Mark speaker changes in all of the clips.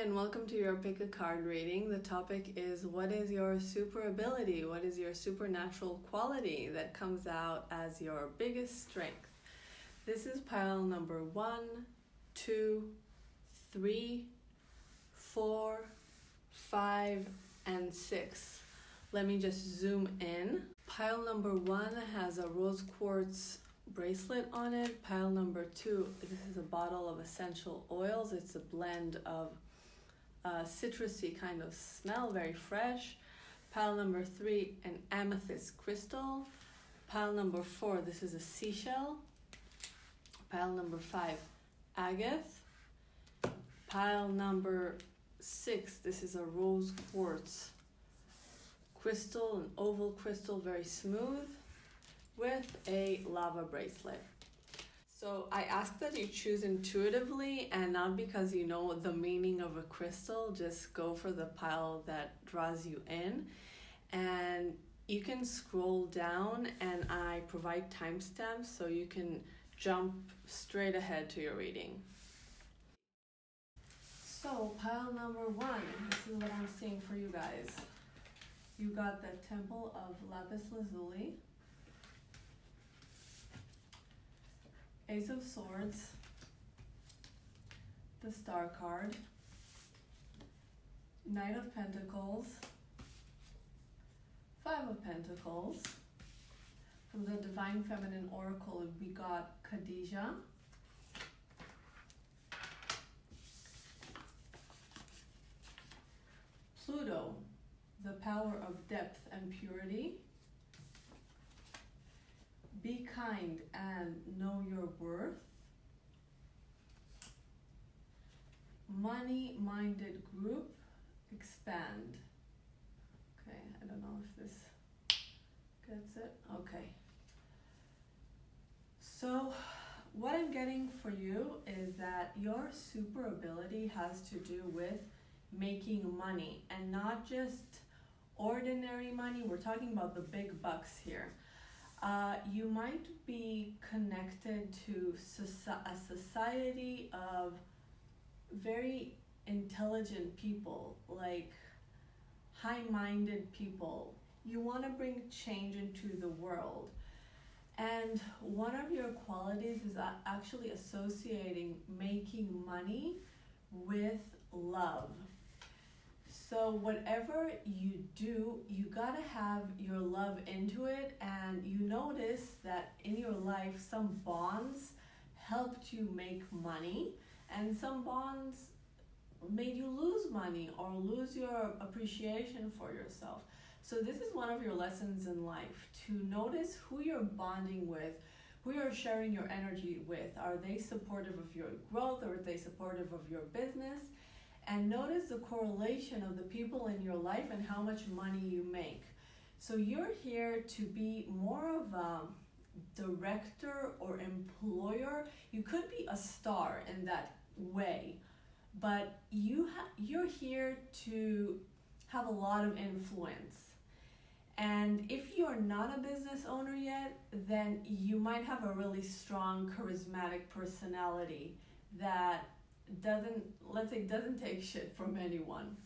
Speaker 1: and welcome to your Pick a Card reading. The topic is, what is your super ability? What is your supernatural quality that comes out as your biggest strength? This is pile number 1, 2, 3, 4, 5, and 6. Let me just zoom in. Pile number 1 has a rose quartz bracelet on it. Pile number 2, this is a bottle of essential oils. It's a blend of citrusy kind of smell, very fresh. Pile number 3, an amethyst crystal. Pile number 4, this is a seashell. Pile number 5, agate. Pile number 6, this is a rose quartz crystal, an oval crystal, very smooth, with a lava bracelet. So I ask that you choose intuitively and not because you know the meaning of a crystal. Just go for the pile that draws you in. And you can scroll down and I provide timestamps so you can jump straight ahead to your reading. So pile number 1, this is what I'm seeing for you guys. You got the Temple of Lapis Lazuli, Ace of Swords, the Star card, Knight of Pentacles, 5 of Pentacles. From the Divine Feminine Oracle, we got Khadijah, Pluto, the power of depth and purity. Be kind and know your worth. Money-minded group, expand. Okay, I don't know if this gets it. Okay. So what I'm getting for you is that your super ability has to do with making money, and not just ordinary money. We're talking about the big bucks here. You might be connected to a society of very intelligent people, like high-minded people. You want to bring change into the world. And one of your qualities is actually associating making money with love. So whatever you do, you gotta have your love into it, and you notice that in your life some bonds helped you make money and some bonds made you lose money or lose your appreciation for yourself. So this is one of your lessons in life, to notice who you're bonding with, who you're sharing your energy with. Are they supportive of your growth, or are they supportive of your business? And notice the correlation of the people in your life and how much money you make. So you're here to be more of a director or employer. You could be a star in that way, but you're here to have a lot of influence. And if you're not a business owner yet, then you might have a really strong, charismatic personality that doesn't take shit from anyone.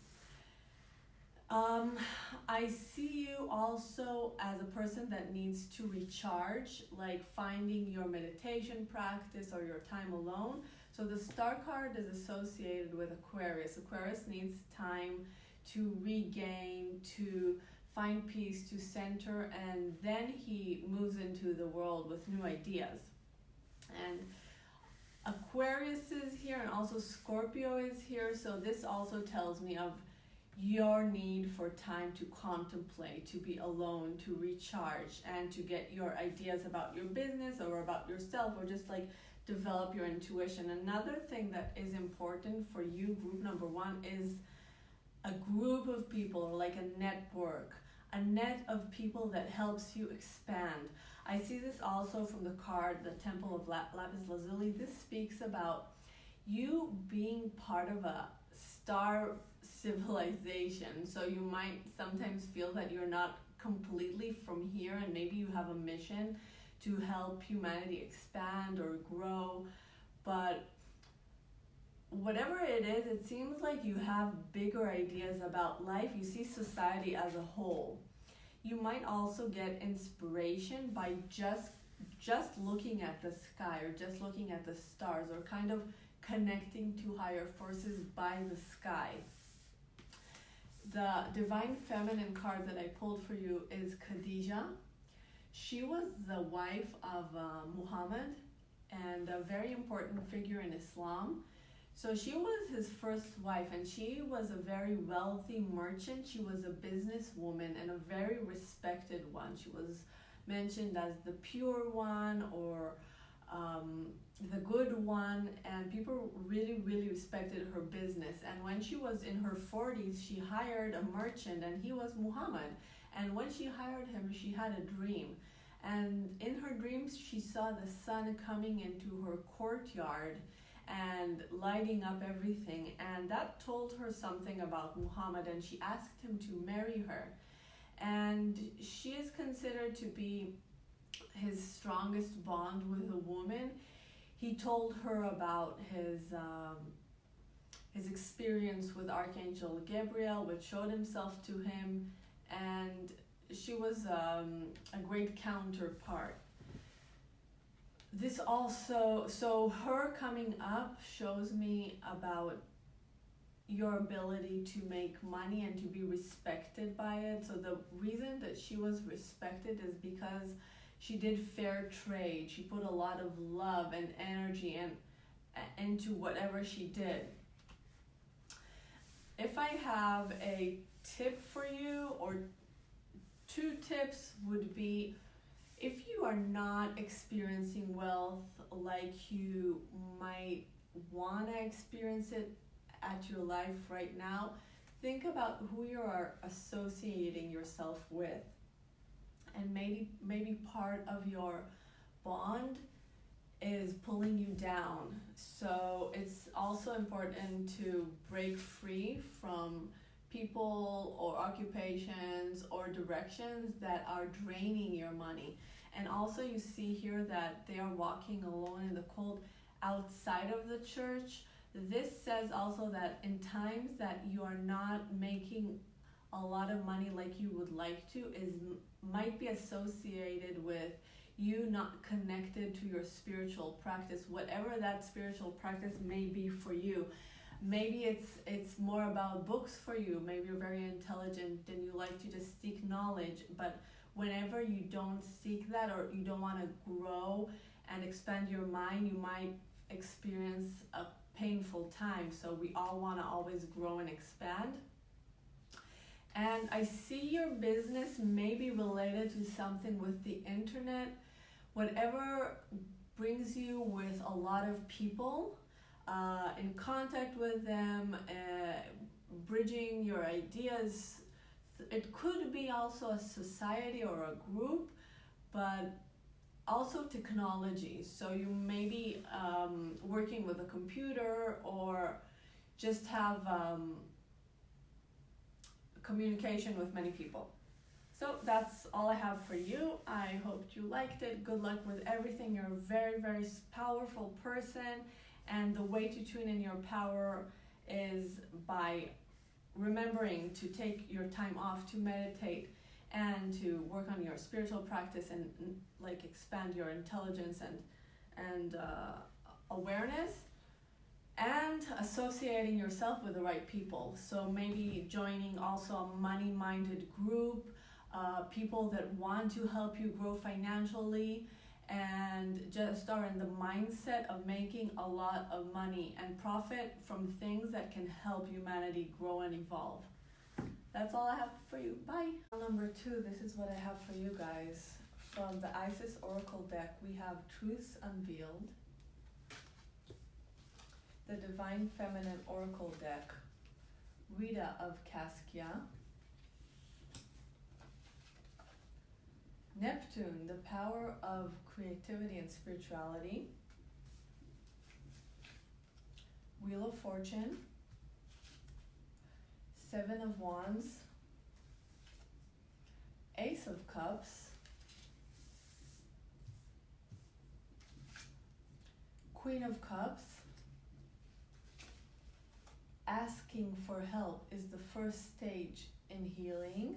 Speaker 1: I see you also as a person that needs to recharge, like finding your meditation practice or your time alone. So the Star card is associated with Aquarius. Aquarius needs time to regain, to find peace, to center, and then he moves into the world with new ideas. And Aquarius is here, and also Scorpio is here, so this also tells me of your need for time to contemplate, to be alone, to recharge, and to get your ideas about your business or about yourself, or just like develop your intuition. Another thing that is important for you, group number 1, is a group of people, or like a network, a net of people that helps you expand. I see this also from the card, the Temple of Lapis Lazuli. This speaks about you being part of a star civilization. So you might sometimes feel that you're not completely from here, and maybe you have a mission to help humanity expand or grow. But whatever it is, it seems like you have bigger ideas about life. You see society as a whole. You might also get inspiration by just looking at the sky or just looking at the stars, or kind of connecting to higher forces by the sky. The Divine Feminine card that I pulled for you is Khadija. She was the wife of Muhammad and a very important figure in Islam. So she was his first wife, and she was a very wealthy merchant. She was a businesswoman and a very respected one. She was mentioned as the pure one, or the good one, and people really, really respected her business. And when she was in her 40s, she hired a merchant, and he was Muhammad. And when she hired him, she had a dream. And in her dreams, she saw the sun coming into her courtyard and lighting up everything. And that told her something about Muhammad, and she asked him to marry her. And she is considered to be his strongest bond with a woman. He told her about his experience with Archangel Gabriel, which showed himself to him, and she was a great counterpart. This also, so her coming up shows me about your ability to make money and to be respected by it. So the reason that she was respected is because she did fair trade. She put a lot of love and energy into whatever she did. If I have a tip for you, or 2 tips would be, if you are not experiencing wealth like you might want to experience it at your life right now, think about who you are associating yourself with. And maybe part of your bond is pulling you down. So it's also important to break free from people or occupations or directions that are draining your money. And also you see here that they are walking alone in the cold outside of the church. This says also that in times that you are not making a lot of money like you would like to, might be associated with you not connected to your spiritual practice, whatever that spiritual practice may be for you. Maybe it's more about books for you. Maybe you're very intelligent and you like to just seek knowledge, but whenever you don't seek that, or you don't want to grow and expand your mind, you might experience a painful time. So we all want to always grow and expand. And I see your business may be related to something with the internet. Whatever brings you with a lot of people, in contact with them, bridging your ideas. It could be also a society or a group, but also technology. So you may be working with a computer, or just have communication with many people. So that's all I have for you. I hope you liked it. Good luck with everything. You're a very, very powerful person, and the way to tune in your power is by remembering to take your time off to meditate and to work on your spiritual practice, and like expand your intelligence and awareness, and associating yourself with the right people. So maybe joining also a money-minded group, people that want to help you grow financially, and just are in the mindset of making a lot of money and profit from things that can help humanity grow and evolve. That's all I have for you. Bye. Number 2, this is what I have for you guys. From the Isis Oracle deck, we have Truths Unveiled. The Divine Feminine Oracle deck, Rita of Caskia. Neptune, the power of creativity and spirituality. Wheel of Fortune. 7 of Wands. Ace of Cups. Queen of Cups. asking for help is the first stage in healing.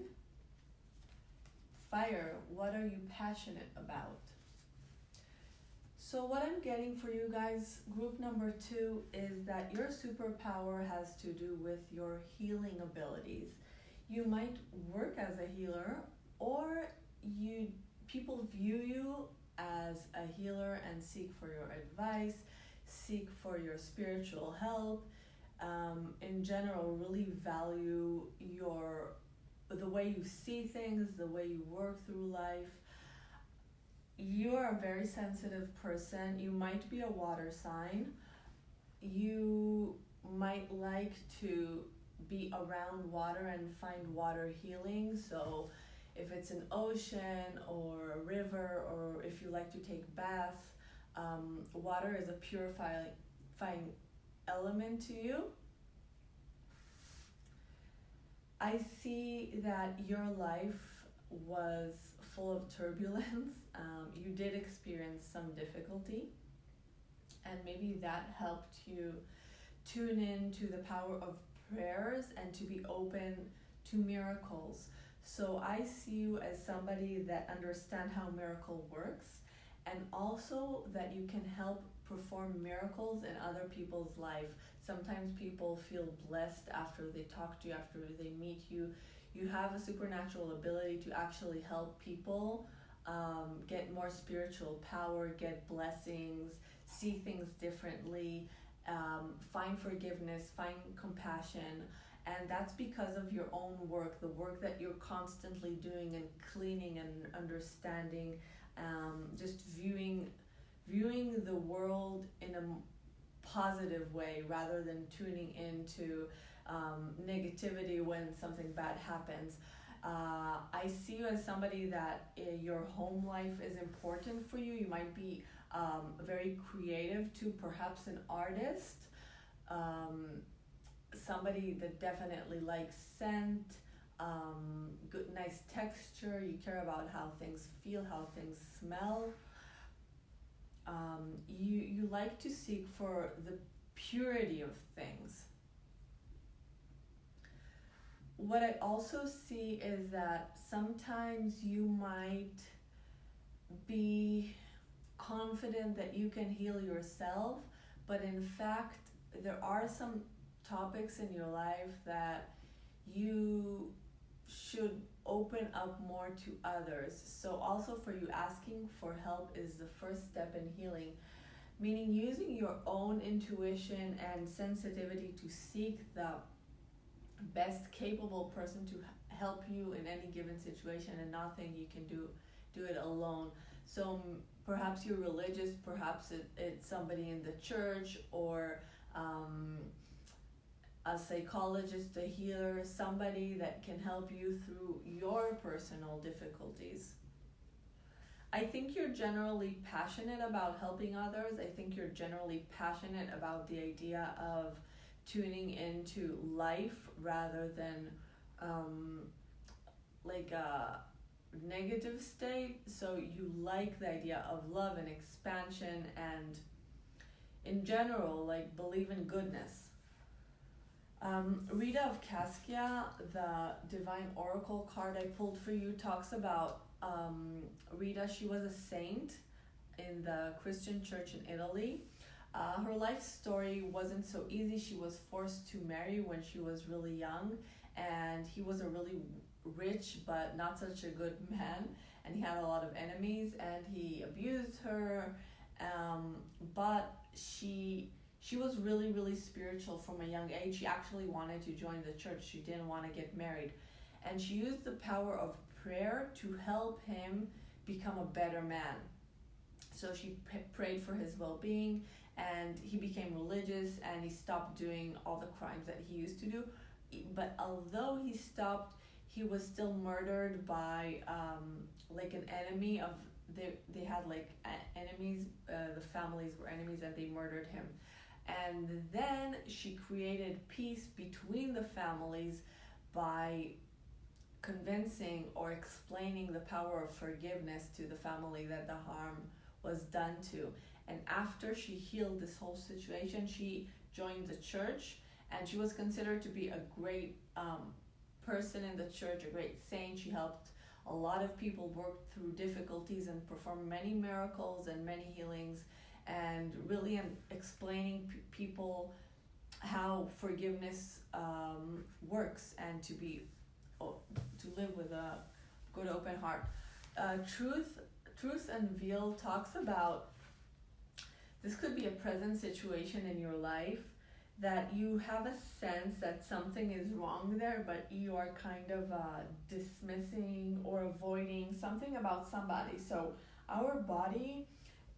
Speaker 1: Fire, what are you passionate about? So what I'm getting for you guys, group number 2, is that your superpower has to do with your healing abilities. You might work as a healer, or people view you as a healer and seek for your advice, seek for your spiritual help. In general, really value the way you see things, the way you work through life. You're a very sensitive person. You might be a water sign. You might like to be around water and find water healing. So if it's an ocean or a river, or if you like to take baths, water is a purifying element to you. I see that your life was full of turbulence. You did experience some difficulty, and maybe that helped you tune in to the power of prayers and to be open to miracles. So I see you as somebody that understands how miracle works, and also that you can help perform miracles in other people's life. Sometimes people feel blessed after they talk to you, after they meet you. You have a supernatural ability to actually help people get more spiritual power, get blessings, see things differently, find forgiveness, find compassion. And that's because of your own work, the work that you're constantly doing and cleaning and understanding, just viewing the world in a positive way rather than tuning into negativity when something bad happens. I see you as somebody that your home life is important for you. You might be very creative too, perhaps an artist, somebody that definitely likes scent, good, nice texture. You care about how things feel, how things smell. You like to seek for the purity of things. What I also see is that sometimes you might be confident that you can heal yourself, but in fact, there are some topics in your life that you should open up more to others. So also for you, asking for help is the first step in healing, meaning using your own intuition and sensitivity to seek the best capable person to help you in any given situation, and not think you can do it alone. So perhaps you're religious, perhaps it's somebody in the church, or a psychologist, a healer, somebody that can help you through your personal difficulties. I think you're generally passionate about helping others. I think you're generally passionate about the idea of tuning into life rather than like a negative state. So you like the idea of love and expansion, and in general, like, believe in goodness. Rita of Cascia, the Divine Oracle card I pulled for you, talks about Rita. She was a saint in the Christian church in Italy. Her life story wasn't so easy. She was forced to marry when she was really young, and he was a really rich but not such a good man, and he had a lot of enemies, and he abused her, but she was really, really spiritual from a young age. She actually wanted to join the church. She didn't want to get married, and she used the power of prayer to help him become a better man. So she prayed for his well-being, and he became religious, and he stopped doing all the crimes that he used to do. But although he stopped, he was still murdered by like an enemy of, they had like enemies, the families were enemies, and they murdered him. And then she created peace between the families by convincing or explaining the power of forgiveness to the family that the harm was done to. And after she healed this whole situation, she joined the church, and she was considered to be a great person in the church, a great saint. She helped a lot of people work through difficulties and perform many miracles and many healings, and really explaining people how forgiveness works, and to live with a good open heart. Truth Unveiled talks about, this could be a present situation in your life that you have a sense that something is wrong there, but you are kind of dismissing or avoiding something about somebody. So our body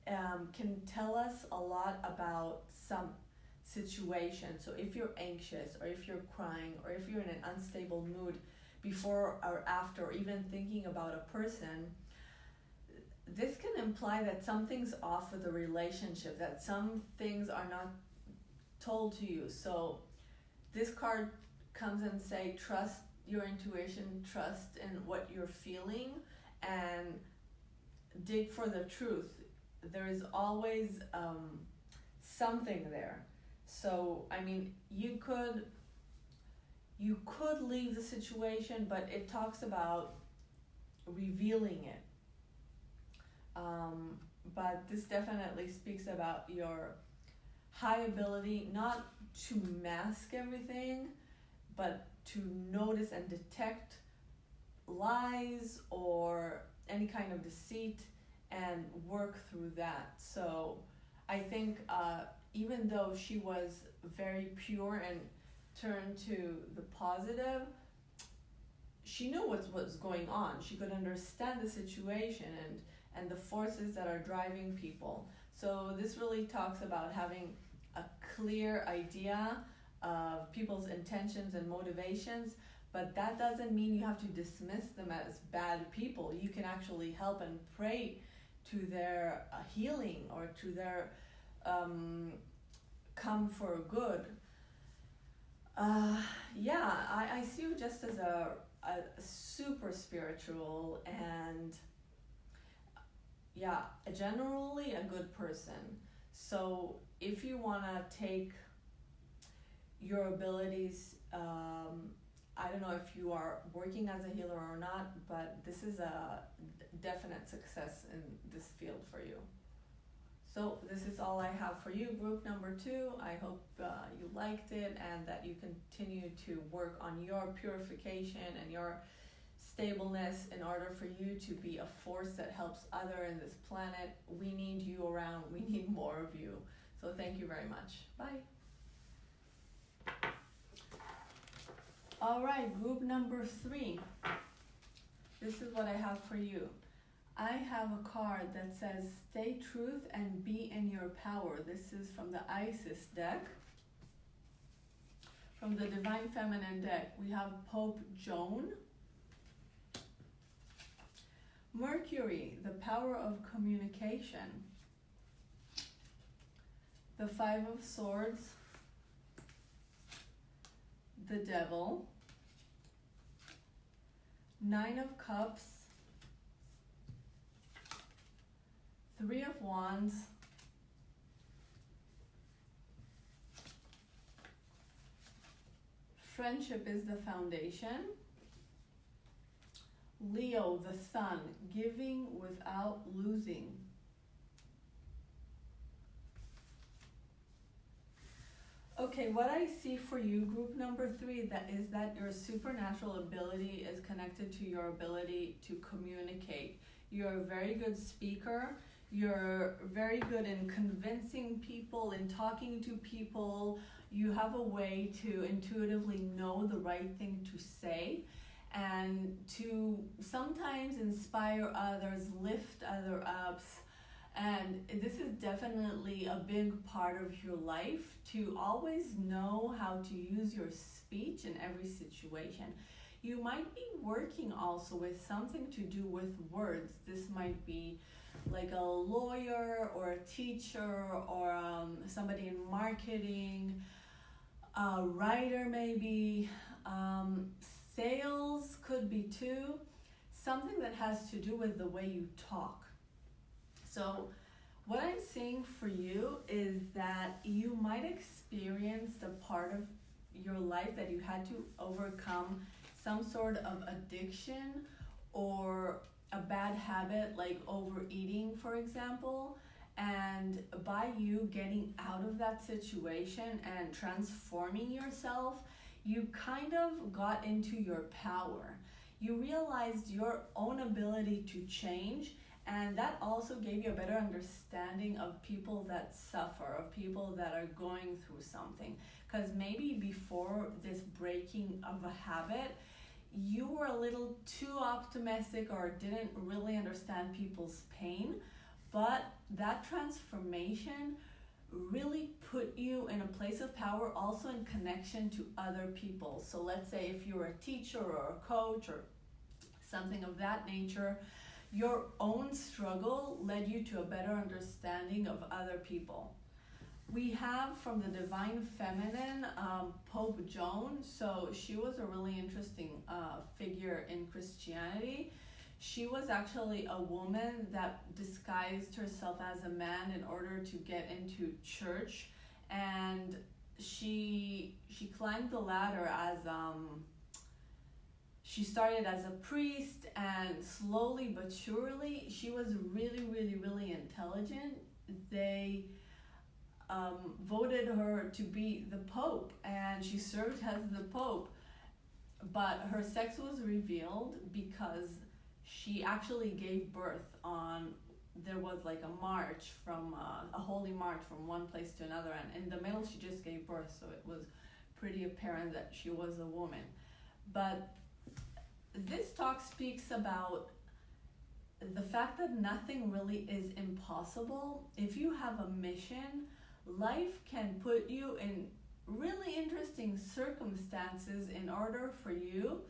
Speaker 1: can tell us a lot about some situation. So if you're anxious, or if you're crying, or if you're in an unstable mood before or after, or even thinking about a person, this can imply that something's off with the relationship, that some things are not told to you. So this card comes and say, trust your intuition, trust in what you're feeling, and dig for the truth. There is always something there. So I mean, you could leave the situation, but it talks about revealing it. But this definitely speaks about your high ability not to mask everything, but to notice and detect lies or any kind of deceit and work through that. So I think even though she was very pure and turned to the positive, she knew what was going on. She could understand the situation and the forces that are driving people. So this really talks about having a clear idea of people's intentions and motivations, but that doesn't mean you have to dismiss them as bad people. You can actually help and pray to their healing, or to their come for good. I see you just as a super spiritual and generally a good person. So if you want to take your abilities, I don't know if you are working as a healer or not, but this is a definite success in this field for you. So this is all I have for you, group number 2. I hope you liked it, and that you continue to work on your purification and your stableness in order for you to be a force that helps other in this planet. We need you around. We need more of you. So thank you very much. Bye. All right, group number 3. This is what I have for you. I have a card that says, stay truth and be in your power. This is from the Isis deck. From the Divine Feminine deck, we have Pope Joan. Mercury, the power of communication. The 5 of Swords. The Devil. 9 of Cups. 3 of Wands. Friendship is the foundation. Leo, the Sun, giving without losing. Okay, what I see for you, group number 3, is that your supernatural ability is connected to your ability to communicate. You're a very good speaker. You're very good in convincing people, in talking to people. You have a way to intuitively know the right thing to say, and to sometimes inspire others, lift others up. And this is definitely a big part of your life, to always know how to use your speech in every situation. You might be working also with something to do with words. This might be like a lawyer or a teacher, or somebody in marketing, a writer maybe, sales could be too, something that has to do with the way you talk. So what I'm seeing for you is that you might experience the part of your life that you had to overcome some sort of addiction or a bad habit like overeating, for example, and by you getting out of that situation and transforming yourself, you kind of got into your power. You realized your own ability to change, and that also gave you a better understanding of people that suffer, of people that are going through something. Because maybe before this breaking of a habit, you were a little too optimistic or didn't really understand people's pain, but that transformation really put you in a place of power, also in connection to other people. So let's say if you're a teacher or a coach or something of that nature, your own struggle led you to a better understanding of other people. We have from the Divine Feminine, Pope Joan. So she was a really interesting figure in Christianity. She was actually a woman that disguised herself as a man in order to get into church, and she climbed the ladder as she started as a priest, and slowly but surely she was really intelligent. They voted her to be the Pope, and she served as the Pope, but her sex was revealed because she actually gave birth on, there was like a march from, a holy march from one place to another, and in the middle she just gave birth, so it was pretty apparent that she was a woman. But this talk speaks about the fact that nothing really is impossible. If you have a mission, life can put you in really interesting circumstances in order for you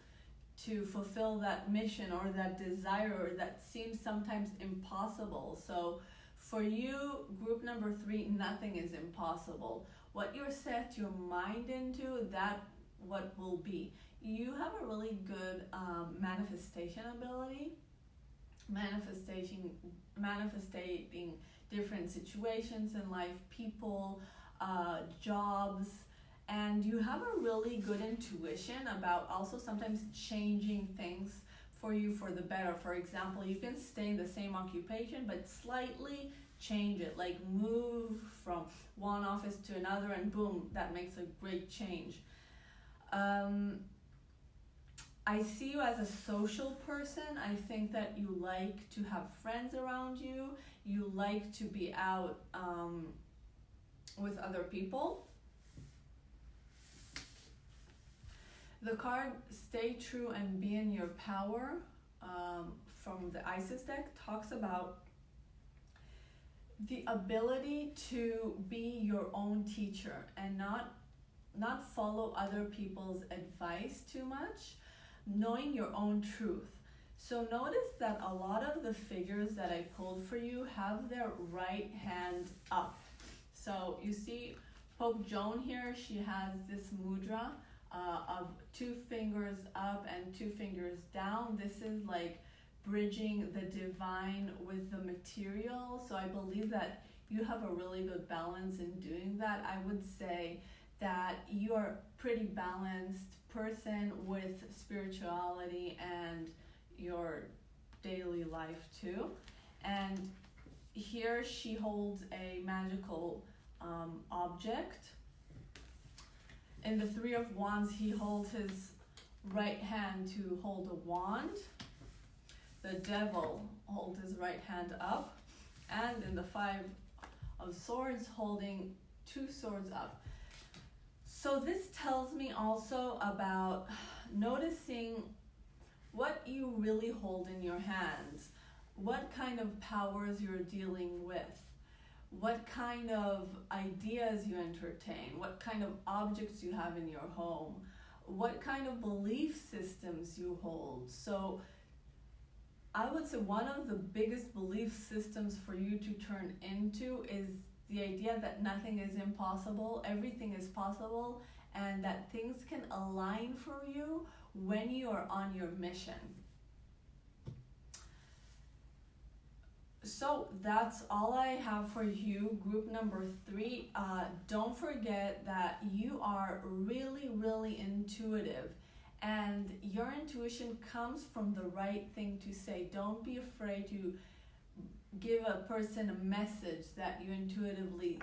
Speaker 1: to fulfill that mission or that desire that seems sometimes impossible. So for you, group number 3, nothing is impossible. What you're set your mind into, that what will be. You have a really good manifestation ability, manifestating different situations in life, people, jobs, and you have a really good intuition about also sometimes changing things for you for the better. For example, you can stay in the same occupation but slightly change it, like move from one office to another, and boom, that makes a great change. I see you as a social person. I think that you like to have friends around you. You like to be out with other people. The card Stay True and Be in Your Power from the Isis deck talks about the ability to be your own teacher and not follow other people's advice too much, knowing your own truth. So notice that a lot of the figures that I pulled for you have their right hand up. So you see Pope Joan here, she has this mudra of 2 fingers up and 2 fingers down. This is like bridging the divine with the material. So I believe that you have a really good balance in doing that. I would say that you are a pretty balanced person with spirituality and your daily life too. And here she holds a magical object. In the 3 of Wands, he holds his right hand to hold a wand. The Devil holds his right hand up. And in the 5 of Swords, holding 2 swords up. So this tells me also about noticing what you really hold in your hands, what kind of powers you're dealing with, what kind of ideas you entertain, what kind of objects you have in your home, what kind of belief systems you hold. So I would say one of the biggest belief systems for you to turn into is the idea that nothing is impossible, everything is possible, and that things can align for you when you are on your mission. So that's all I have for you, group number 3. Don't forget that you are really, really intuitive, and your intuition comes from the right thing to say. Don't be afraid to give a person a message that you intuitively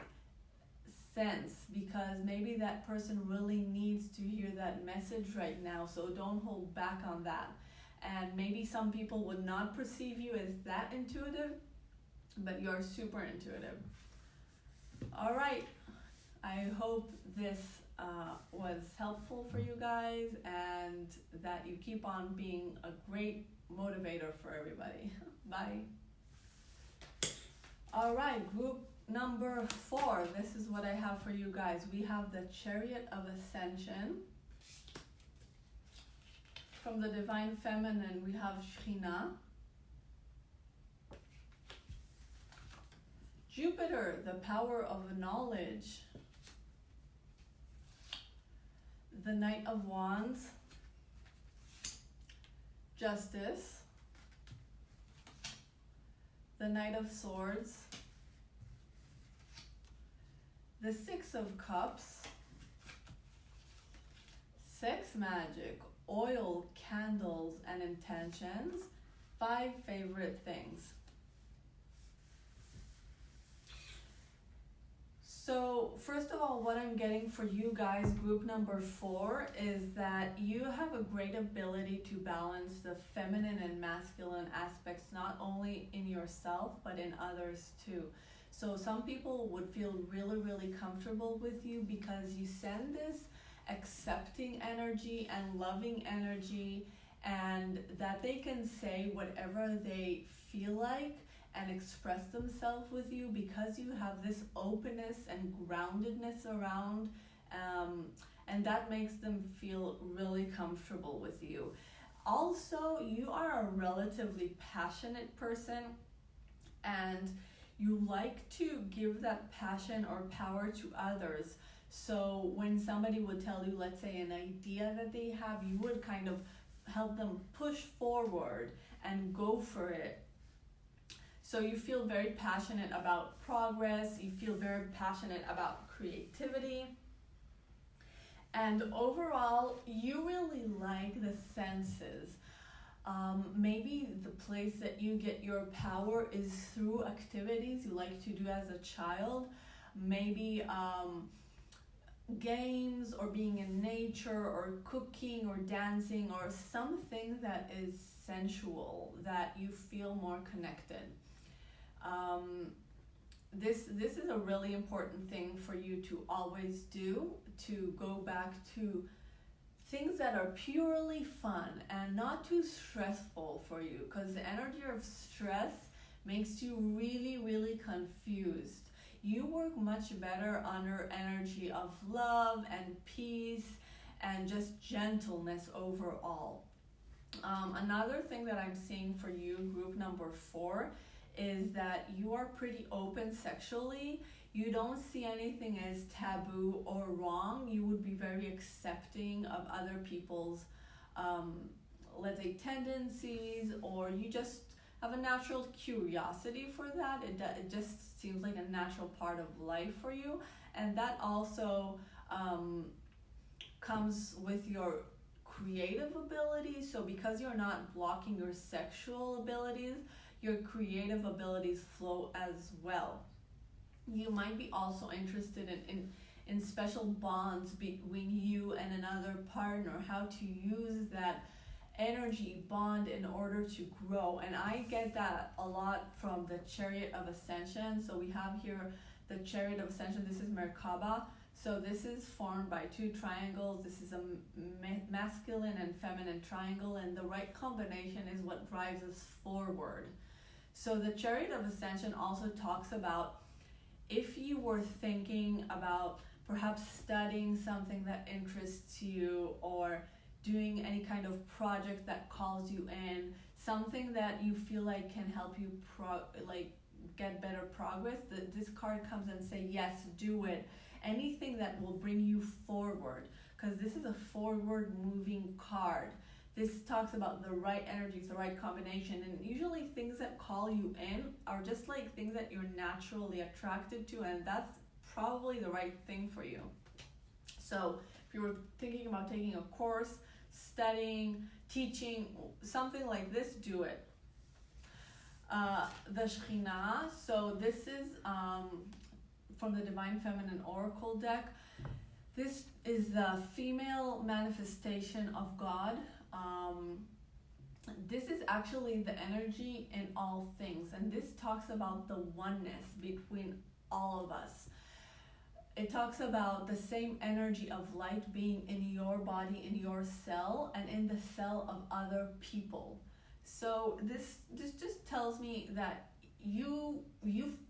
Speaker 1: sense, because maybe that person really needs to hear that message right now. So don't hold back on that. And maybe some people would not perceive you as that intuitive, but you're super intuitive. All right. I hope this was helpful for you guys, and that you keep on being a great motivator for everybody. Bye. All right, group number 4. This is what I have for you guys. We have the Chariot of Ascension. From the Divine Feminine, we have Shekhinah. Jupiter, the power of knowledge. The Knight of Wands. Justice. The Knight of Swords. The Six of Cups. Sex magic, oil, candles, and intentions. 5 favorite things. So first of all, what I'm getting for you guys, group number 4, is that you have a great ability to balance the feminine and masculine aspects, not only in yourself, but in others too. So some people would feel really, really comfortable with you because you send this accepting energy and loving energy, and that they can say whatever they feel like and express themselves with you, because you have this openness and groundedness around, and that makes them feel really comfortable with you. Also, you are a relatively passionate person, and you like to give that passion or power to others. So when somebody would tell you, let's say, an idea that they have, you would kind of help them push forward and go for it. So you feel very passionate about progress, you feel very passionate about creativity, and overall, you really like the senses. Maybe the place that you get your power is through activities you like to do as a child. Maybe games, or being in nature, or cooking, or dancing, or something that is sensual, that you feel more connected. This is a really important thing for you to always do, to go back to things that are purely fun and not too stressful for you, because the energy of stress makes you really, really confused. You work much better under energy of love and peace and just gentleness overall. Another thing that I'm seeing for you, group number 4, is that you are pretty open sexually. You don't see anything as taboo or wrong. You would be very accepting of other people's, let's say, tendencies, or you just have a natural curiosity for that. It just seems like a natural part of life for you. And that also comes with your creative abilities. So because you're not blocking your sexual abilities, your creative abilities flow as well. You might be also interested in special bonds between you and another partner, how to use that energy bond in order to grow. And I get that a lot from the Chariot of Ascension. So we have here the Chariot of Ascension. This is Merkaba. So this is formed by 2 triangles. This is a masculine and feminine triangle, and the right combination is what drives us forward. So the Chariot of Ascension also talks about, if you were thinking about perhaps studying something that interests you, or doing any kind of project that calls you in, something that you feel like can help you get better progress, this card comes and say, yes, do it. Anything that will bring you forward, because this is a forward moving card. This talks about the right energies, the right combination, and usually things that call you in are just like things that you're naturally attracted to, and that's probably the right thing for you. So if you were thinking about taking a course, studying, teaching, something like this, do it. The Shekhinah, so this is from the Divine Feminine Oracle deck. This is the female manifestation of God. This is actually the energy in all things, and this talks about the oneness between all of us. It talks about the same energy of light being in your body, in your cell, and in the cell of other people. So this just tells me that you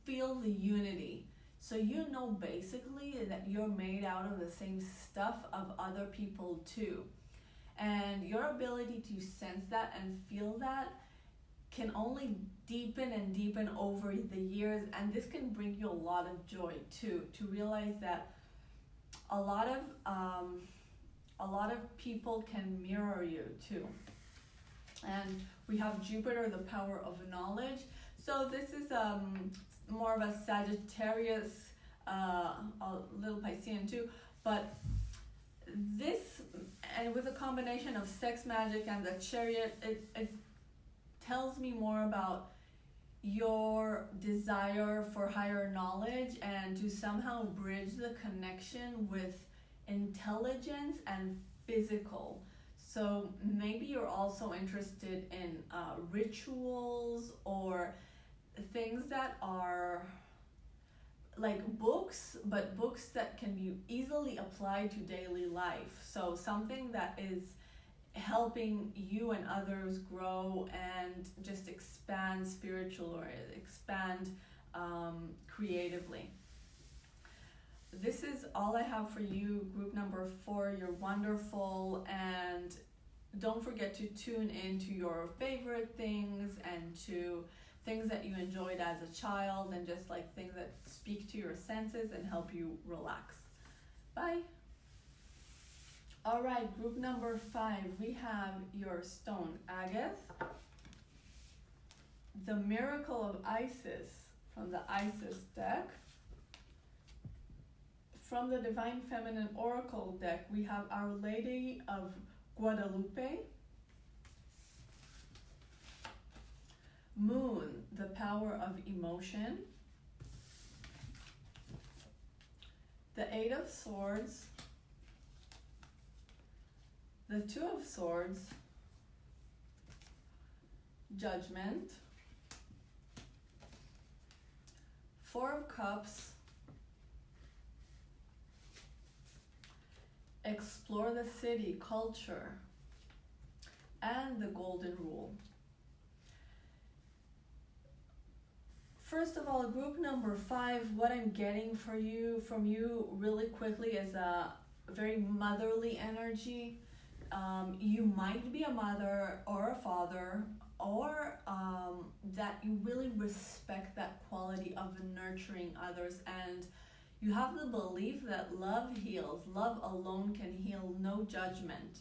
Speaker 1: feel the unity. So you know basically that you're made out of the same stuff of other people too. And your ability to sense that and feel that can only deepen and deepen over the years, and this can bring you a lot of joy too, to realize that a lot of people can mirror you too. And we have Jupiter, the power of knowledge. So this is more of a Sagittarius, a little Piscean too, but this, and with a combination of sex magic and the Chariot, it tells me more about your desire for higher knowledge and to somehow bridge the connection with intelligence and physical. So maybe you're also interested in rituals or things that are like books, but books that can be easily applied to daily life. So something that is helping you and others grow and just expand spiritual or expand creatively. This is all I have for you, group number 4. You're wonderful, and don't forget to tune into your favorite things and to things that you enjoyed as a child, and just like things that speak to your senses and help you relax. Bye. All right, group number 5, we have your stone agate, the Miracle of Isis from the Isis deck. From the Divine Feminine Oracle deck, we have Our Lady of Guadalupe, Moon, the power of emotion, the 8 of Swords, the 2 of Swords, Judgment, 4 of Cups, Explore the City, Culture, and the Golden Rule. First of all, group number 5, what I'm getting from you really quickly is a very motherly energy. You might be a mother or a father, or that you really respect that quality of nurturing others, and you have the belief that love heals. Love alone can heal, no judgment.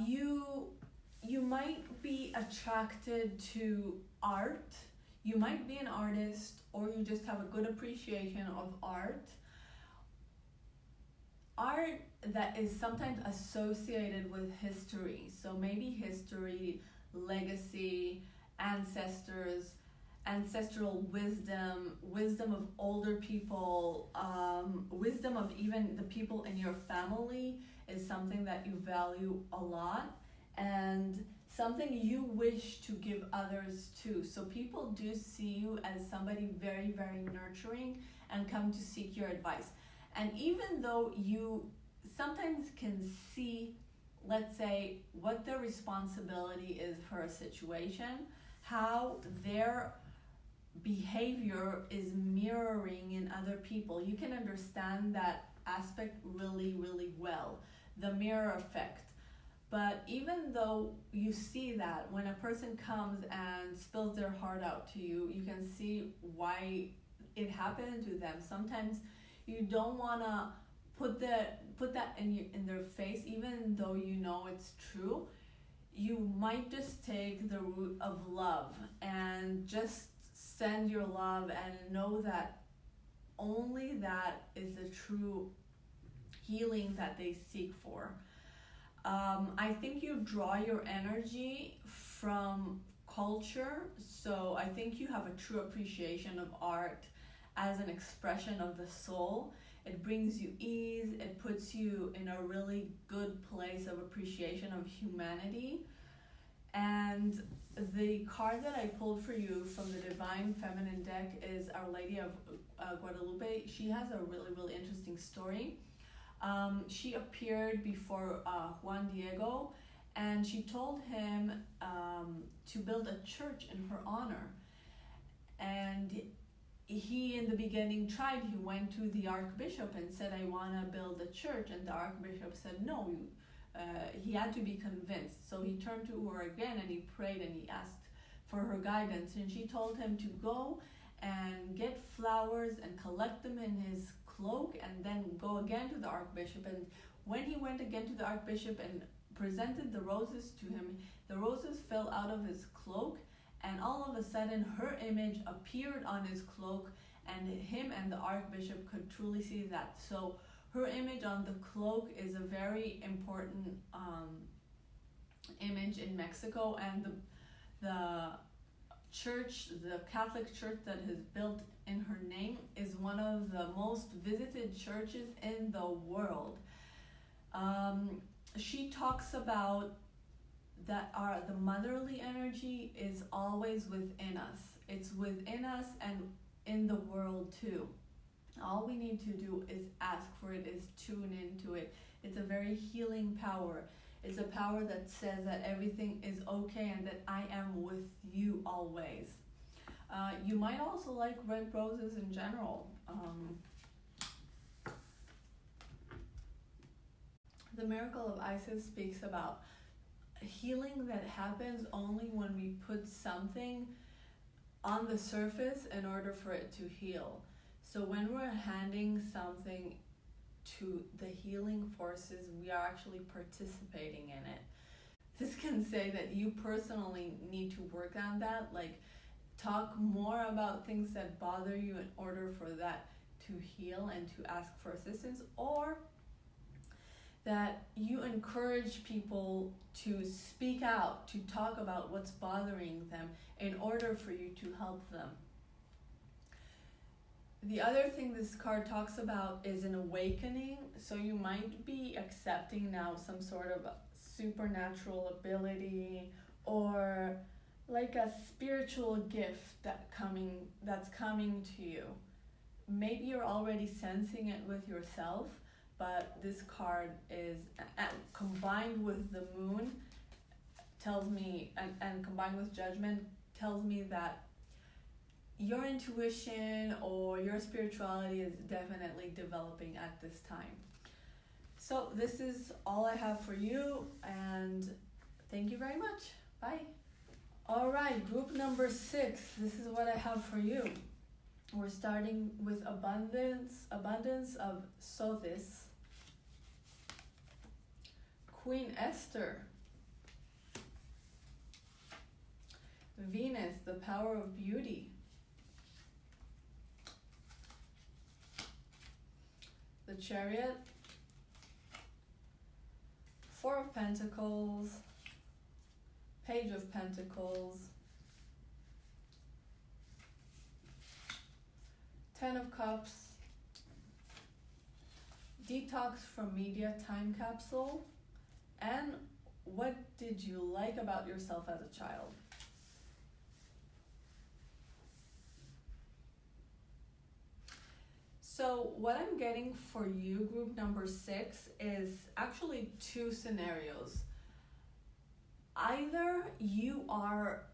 Speaker 1: You might be attracted to art. You might be an artist, or you just have a good appreciation of art. Art that is sometimes associated with history. So maybe history, legacy, ancestors, ancestral wisdom of older people, wisdom of even the people in your family is something that you value a lot, and something you wish to give others too. So people do see you as somebody very, very nurturing and come to seek your advice. And even though you sometimes can see, let's say, what their responsibility is for a situation, how their behavior is mirroring in other people, you can understand that aspect really, really well, the mirror effect. But even though you see that, when a person comes and spills their heart out to you, you can see why it happened to them. Sometimes you don't want to put that in their face, even though you know it's true. you might just take the root of love and just send your love and know that only that is the true healing that they seek for. I think you draw your energy from culture, so I think you have a true appreciation of art as an expression of the soul. It brings you ease, it puts you in a really good place of appreciation of humanity. And the card that I pulled for you from the Divine Feminine deck is Our Lady of Guadalupe. She has a really, really interesting story. She appeared before Juan Diego, and she told him to build a church in her honor. And he, in the beginning, tried. He went to the Archbishop and said, I want to build a church. And the Archbishop said, no. He had to be convinced. So he turned to her again and he prayed and he asked for her guidance. And she told him to go and get flowers and collect them in his cloak and then go again to the Archbishop. And when he went again to the Archbishop and presented the roses to him, the roses fell out of his cloak, and all of a sudden her image appeared on his cloak, and him and the Archbishop could truly see that. So her image on the cloak is a very important image in Mexico, and the church, the Catholic Church that is built in her name, is one of the most visited churches in the world. She talks about that the motherly energy is always within us. It's within us and in the world too. All we need to do is ask for it, is tune into it. It's a very healing power. It's a power that says that everything is okay and that I am with you always. You might also like red roses in general. The Miracle of Isis speaks about healing that happens only when we put something on the surface in order for it to heal. So when we're handing something to the healing forces, we are actually participating in it. This can say that you personally need to work on that, like talk more about things that bother you in order for that to heal and to ask for assistance, or that you encourage people to speak out, to talk about what's bothering them in order for you to help them. The other thing this card talks about is an awakening. So you might be accepting now some sort of supernatural ability or like a spiritual gift that's coming to you. Maybe you're already sensing it with yourself, but this card is combined with the moon tells me, and combined with judgment tells me that your intuition or your spirituality is definitely developing at this time. So this is all I have for you, and thank you very much. Bye. All right, group number 6. This is what I have for you. We're starting with abundance of Sothis, Queen Esther, Venus, the power of beauty, the Chariot, Four of Pentacles, Page of Pentacles, Ten of Cups, Detox from Media Time Capsule, and what did you like about yourself as a child? So what I'm getting for you, group number 6, is actually 2 scenarios. Either you are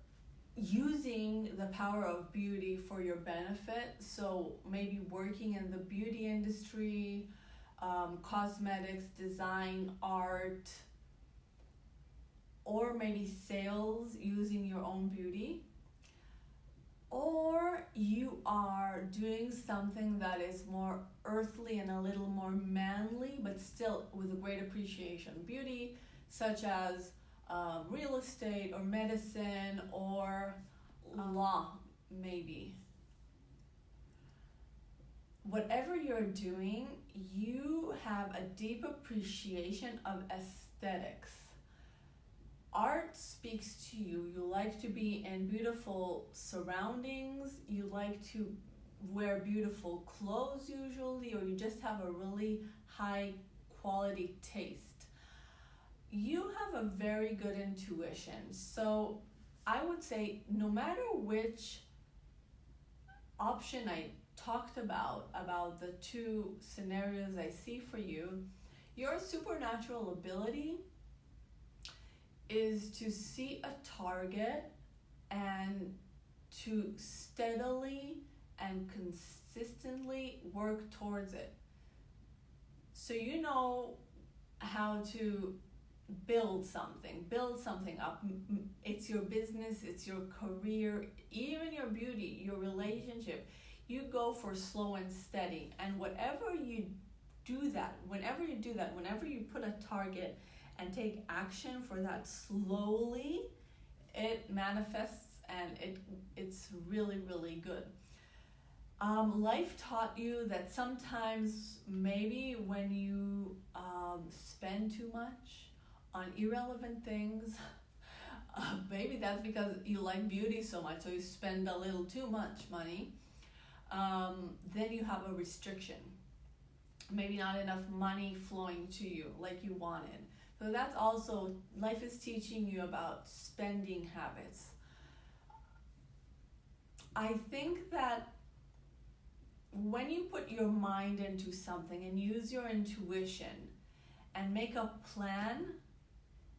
Speaker 1: using the power of beauty for your benefit, so maybe working in the beauty industry, cosmetics, design, art, or maybe sales using your own beauty. Or you are doing something that is more earthly and a little more manly, but still with a great appreciation. Beauty, such as real estate or medicine or law, maybe. Whatever you're doing, you have a deep appreciation of aesthetics. Art speaks to you. You like to be in beautiful surroundings. You like to wear beautiful clothes usually, or you just have a really high quality taste. You have a very good intuition. So I would say no matter which option I talked about the two scenarios I see for you, your supernatural ability is to see a target and to steadily and consistently work towards it. So you know how to build something up. It's your business, it's your career, even your beauty, your relationship. You go for slow and steady. And whenever you put a target and take action for that slowly, it manifests and it's really, really good. Life taught you that sometimes maybe when you spend too much on irrelevant things, maybe that's because you like beauty so much, so you spend a little too much money, then you have a restriction. Maybe not enough money flowing to you like you wanted. So that's also, life is teaching you about spending habits. I think that when you put your mind into something and use your intuition and make a plan,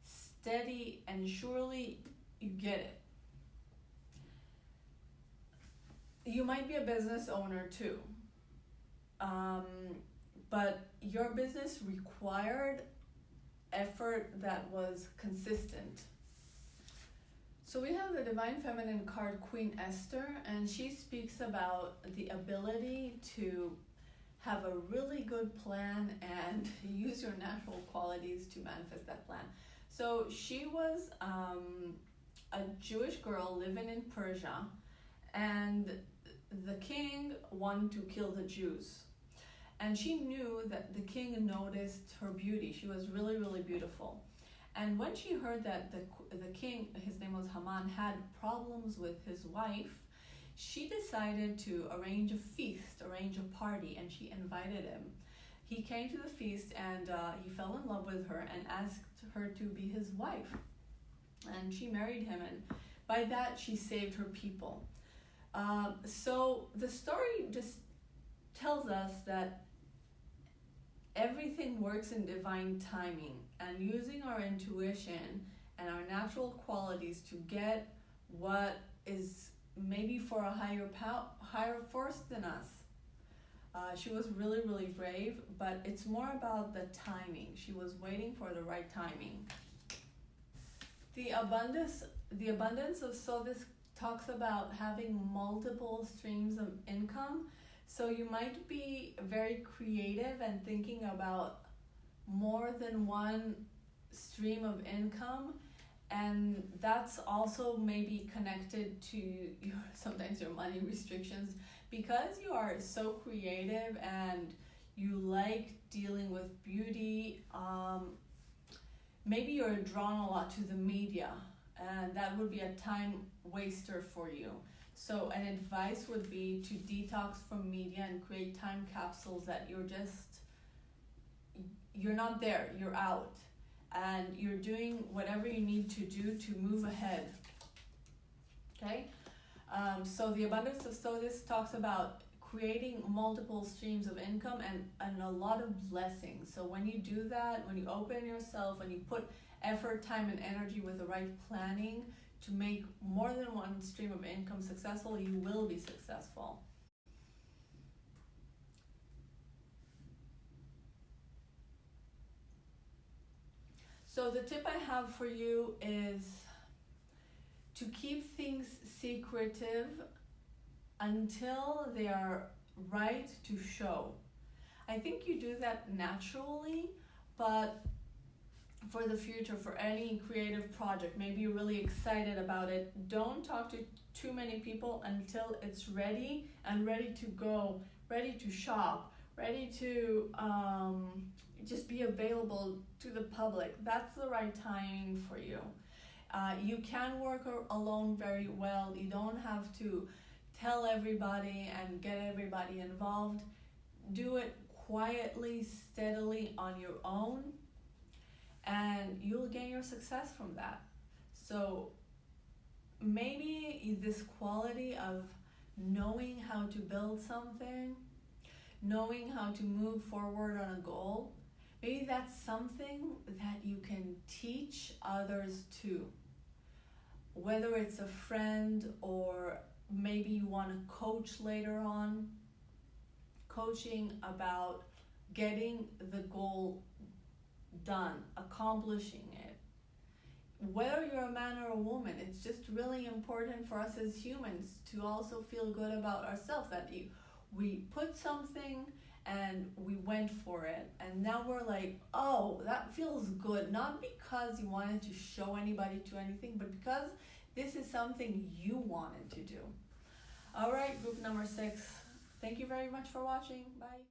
Speaker 1: steady and surely you get it. You might be a business owner too, but your business required effort that was consistent. So we have the Divine Feminine card, Queen Esther, and she speaks about the ability to have a really good plan and use your natural qualities to manifest that plan. So she was a Jewish girl living in Persia, and the king wanted to kill the Jews. And she knew that the king noticed her beauty. She was really, really beautiful. And when she heard that the king, his name was Haman, had problems with his wife, she decided to arrange a party, and she invited him. He came to the feast and he fell in love with her and asked her to be his wife. And she married him, and by that she saved her people. So the story just tells us that everything works in divine timing, and using our intuition and our natural qualities to get what is maybe for a higher force than us. She was really, really brave, but it's more about the timing. She was waiting for the right timing. The abundance of soul, this talks about having multiple streams of income. So you might be very creative and thinking about more than one stream of income, and that's also maybe connected to sometimes your money restrictions, because you are so creative and you like dealing with beauty. Maybe you're drawn a lot to the media, and that would be a time waster for you. So an advice would be to detox from media and create time capsules that you're not there, you're out, and you're doing whatever you need to do to move ahead. Okay? So the abundance of soul, this talks about creating multiple streams of income and a lot of blessings. So when you do that, when you open yourself, when you put effort, time, and energy with the right planning to make more than one stream of income successful, you will be successful. So the tip I have for you is to keep things secretive until they are right to show. I think you do that naturally, but for the future, for any creative project, maybe you're really excited about it, don't talk to too many people until it's ready and ready to go, ready to shop, ready to just be available to the public. That's the right timing for you. You can work alone very well. You don't have to tell everybody and get everybody involved. Do it quietly, steadily on your own, and you'll gain your success from that. So maybe this quality of knowing how to build something, knowing how to move forward on a goal, maybe that's something that you can teach others too. Whether it's a friend or maybe you want to coach later on, coaching about getting the goal done, accomplishing it. Whether you're a man or a woman, it's just really important for us as humans to also feel good about ourselves, that we put something and we went for it, and now we're like, oh, that feels good, not because you wanted to show anybody to anything, but because this is something you wanted to do. All right, group number 6, thank you very much for watching. Bye.